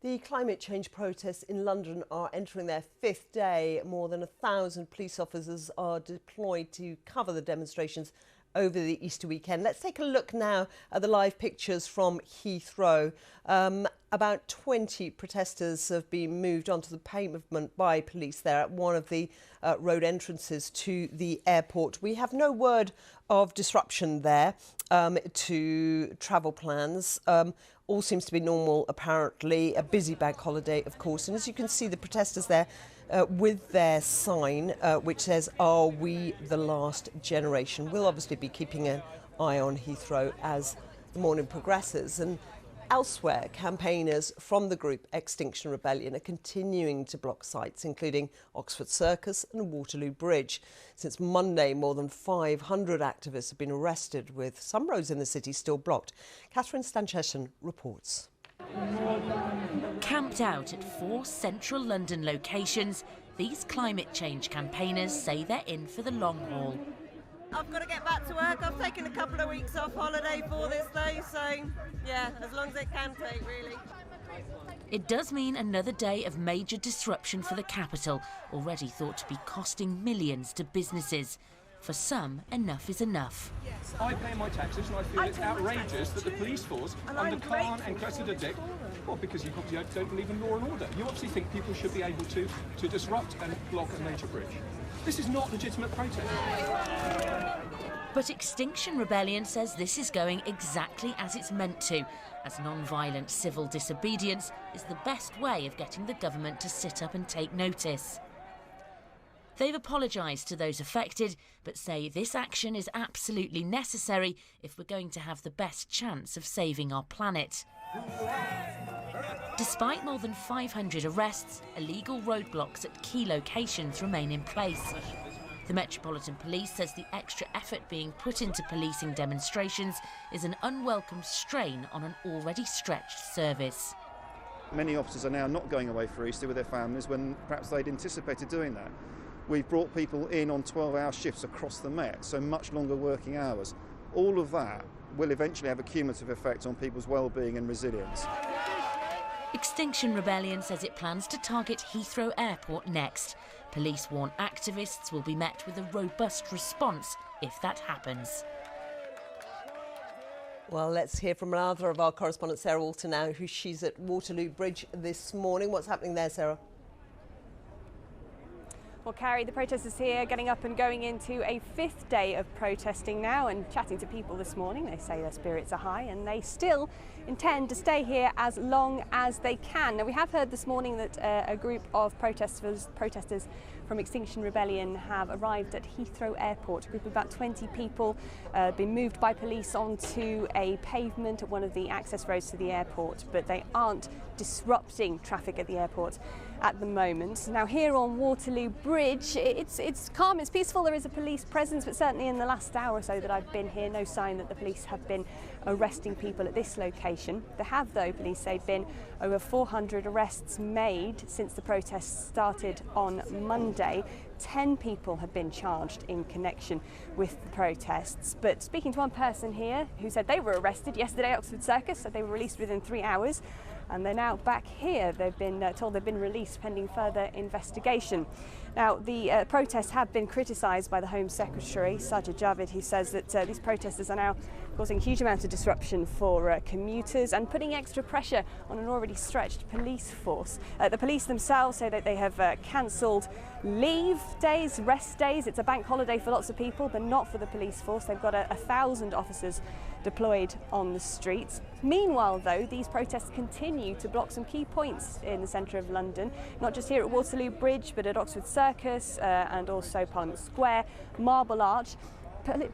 The climate change protests in London are entering their fifth day. More than 1,000 police officers are deployed to cover the demonstrations over the Easter weekend. Let's take a look now at the live pictures from Heathrow. About 20 protesters have been moved onto the pavement by police there at one of the road entrances to the airport. We have no word of disruption there to travel plans. All seems to be normal, apparently. A busy bank holiday, of course. And as you can see, the protesters there with their sign, which says, "Are we the last generation?" We'll obviously be keeping an eye on Heathrow as the morning progresses. And elsewhere, campaigners from the group Extinction Rebellion are continuing to block sites, including Oxford Circus and Waterloo Bridge. Since Monday, more than 500 activists have been arrested, with some roads in the city still blocked. Catherine Stancheshen reports. Camped out at 4 central London locations, these climate change campaigners say they're in for the long haul. I've got to get back to work. I've taken a couple of weeks off holiday for this though, so yeah, as long as it can take, really. It does mean another day of major disruption for the capital, already thought to be costing millions to businesses. For some, enough is enough. I pay my taxes and I feel it's outrageous that the police force under Khan and Cressida Dick, well, because you obviously don't believe in law and order. You obviously think people should be able to disrupt and block a major bridge. This is not legitimate protest. But Extinction Rebellion says this is going exactly as it's meant to, as non-violent civil disobedience is the best way of getting the government to sit up and take notice. They've apologised to those affected, but say this action is absolutely necessary if we're going to have the best chance of saving our planet. Despite more than 500 arrests, illegal roadblocks at key locations remain in place. The Metropolitan Police says the extra effort being put into policing demonstrations is an unwelcome strain on an already stretched service. Many officers are now not going away for Easter with their families when perhaps they'd anticipated doing that. We've brought people in on 12-hour shifts across the Met, so much longer working hours. All of that will eventually have a cumulative effect on people's well-being and resilience. Extinction Rebellion says it plans to target Heathrow Airport next. Police warn activists will be met with a robust response if that happens. Well, let's hear from another of our correspondents, Sarah Walter, now, who she's at Waterloo Bridge this morning. What's happening there, Sarah? Well, Carrie, the protesters here getting up and going into a fifth day of protesting now, and chatting to people this morning. They say their spirits are high and they still intend to stay here as long as they can. Now, we have heard this morning that a group of protesters from Extinction Rebellion have arrived at Heathrow Airport. A group of about 20 people been moved by police onto a pavement at one of the access roads to the airport, but they aren't disrupting traffic at the airport at the moment. Now, here on Waterloo Bridge, it's calm, it's peaceful. There is a police presence, but certainly in the last hour or so that I've been here, no sign that the police have been arresting people at this location. There have, though, police say, been over 400 arrests made since the protests started on Monday. 10 people have been charged in connection with the protests. But speaking to one person here who said they were arrested yesterday at Oxford Circus, said they were released within 3 hours, and they're now back here. They've been told they've been released pending further investigation. Now, the protests have been criticised by the Home Secretary, Sajid Javid, who says that these protesters are now causing huge amounts of disruption for commuters and putting extra pressure on an already stretched police force. The police themselves say that they have cancelled leave days, rest days. It's a bank holiday for lots of people, but not for the police force. They've got 1,000 officers deployed on the streets. Meanwhile, though, these protests continue to block some key points in the centre of London, not just here at Waterloo Bridge, but at Oxford Circus and also Parliament Square, Marble Arch.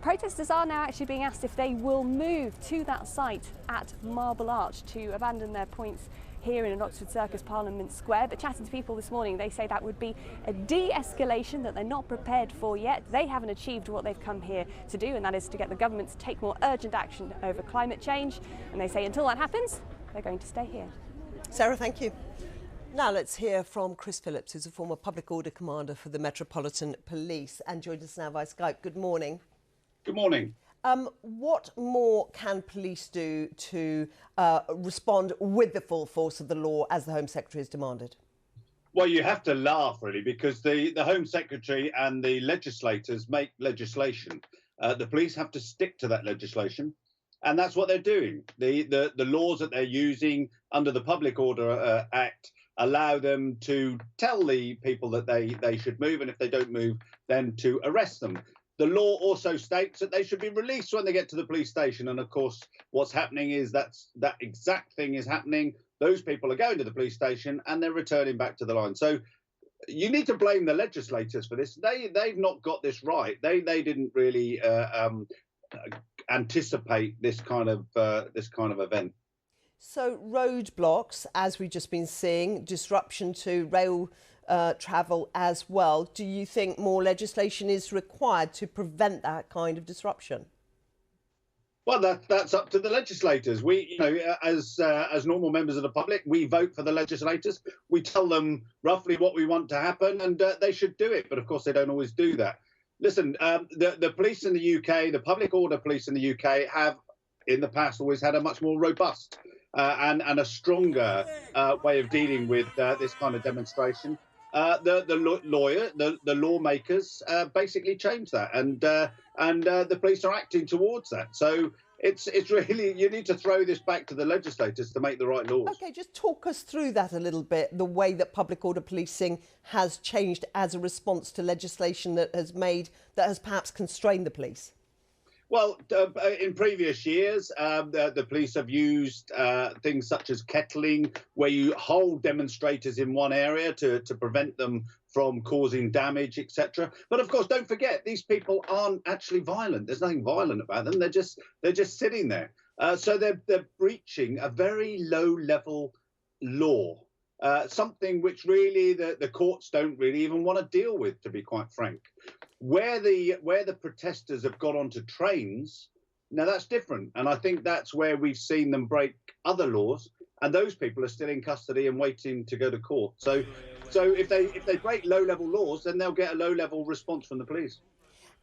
Protesters are now actually being asked if they will move to that site at Marble Arch to abandon their points here in Oxford Circus, Parliament Square. But chatting to people this morning, they say that would be a de-escalation that they're not prepared for yet. They haven't achieved what they've come here to do, and that is to get the government to take more urgent action over climate change. And they say until that happens, they're going to stay here. Sarah, thank you. Now let's hear from Chris Phillips, who's a former public order commander for the Metropolitan Police and joined us now via Skype. Good morning. Good morning. What more can police do to respond with the full force of the law as the Home Secretary has demanded? Well, you have to laugh, really, because the Home Secretary and the legislators make legislation. The police have to stick to that legislation, and that's what they're doing. The laws that they're using under the Public Order Act allow them to tell the people that they should move, and if they don't move, then to arrest them. The law also states that they should be released when they get to the police station. And of course, what's happening is that exact thing is happening. Those people are going to the police station and they're returning back to the line. So you need to blame the legislators for this. They've not got this right. They didn't really anticipate this kind of event. So roadblocks, as we've just been seeing, disruption to rail travel as well. Do you think more legislation is required to prevent that kind of disruption? Well, that's up to the legislators. We, as normal members of the public, we vote for the legislators. We tell them roughly what we want to happen, and they should do it. But of course, they don't always do that. Listen, the police in the UK, the public order police in the UK, have in the past always had a much more robust and a stronger way of dealing with this kind of demonstration. The lawmakers basically changed that, and the police are acting towards that. So it's really, you need to throw this back to the legislators to make the right laws. OK, just talk us through that a little bit, the way that public order policing has changed as a response to legislation that has perhaps constrained the police. Well, in previous years, the police have used things such as kettling, where you hold demonstrators in one area to prevent them from causing damage, etc. But of course, don't forget, these people aren't actually violent. There's nothing violent about them. They're just sitting there. So they're breaching a very low-level law, something which really the courts don't really even want to deal with, to be quite frank. Where the protesters have got onto trains, now that's different, and I think that's where we've seen them break other laws, and those people are still in custody and waiting to go to court. So if they break low-level laws, then they'll get a low-level response from the police.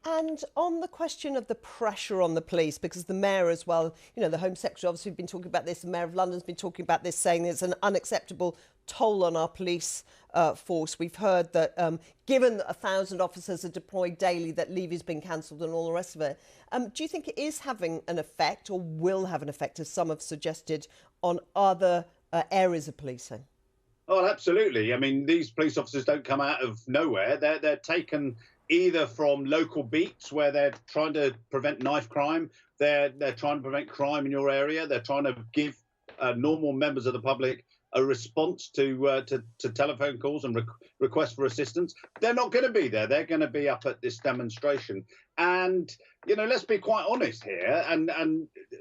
And on the question of the pressure on the police, because the mayor as well, the Home Secretary obviously been talking about this, the Mayor of London's been talking about this, saying there's an unacceptable toll on our police force. We've heard that given that 1,000 officers are deployed daily, that leave has been cancelled and all the rest of it. Do you think it is having an effect, or will have an effect, as some have suggested, on other areas of policing? Oh, absolutely. I mean, these police officers don't come out of nowhere. They're taken either from local beats where they're trying to prevent knife crime, they're trying to prevent crime in your area, they're trying to give normal members of the public a response to telephone calls and requests for assistance. They're not going to be there. They're going to be up at this demonstration. And, let's be quite honest here. And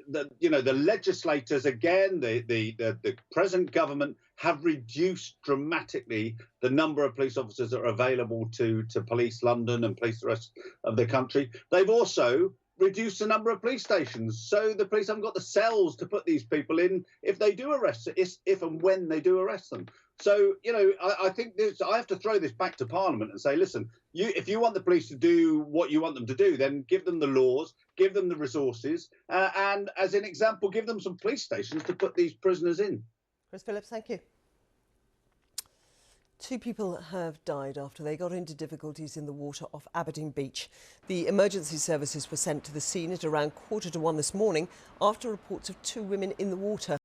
the legislators, again, the present government have reduced dramatically the number of police officers that are available to police London and police the rest of the country. They've also reduce the number of police stations, so the police haven't got the cells to put these people in if they do arrest, if and when they do arrest them. So, I think I have to throw this back to Parliament and say, listen, if you want the police to do what you want them to do, then give them the laws, give them the resources, and as an example, give them some police stations to put these prisoners in. Chris Phillips, thank you. 2 people have died after they got into difficulties in the water off Aberdeen beach. The emergency services were sent to the scene at around 1:45 this morning after reports of 2 women in the water.